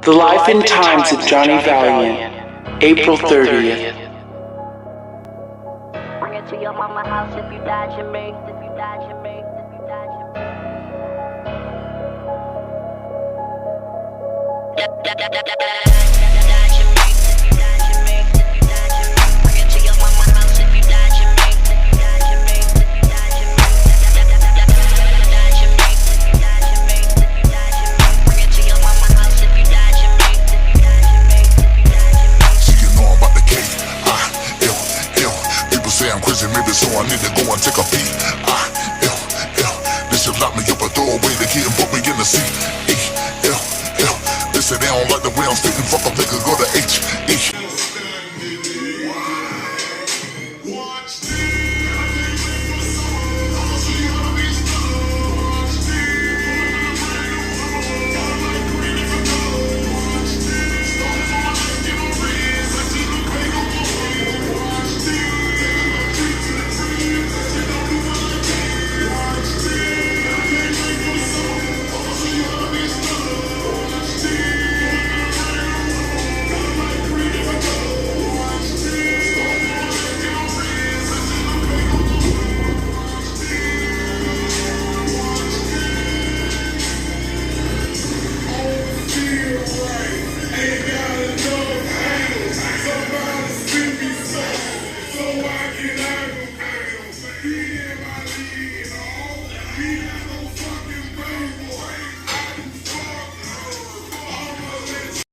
The Life and Times of Johnny Valiant, April 30th. Bring it to your mama house if you die, you make, if you die, you make, if you die, I'm crazy, maybe so I need to go and take a peek. They should lock me up and throw away the key and put me in the seat. They say they don't like the way I'm speaking, fuck up, nigga, go to H.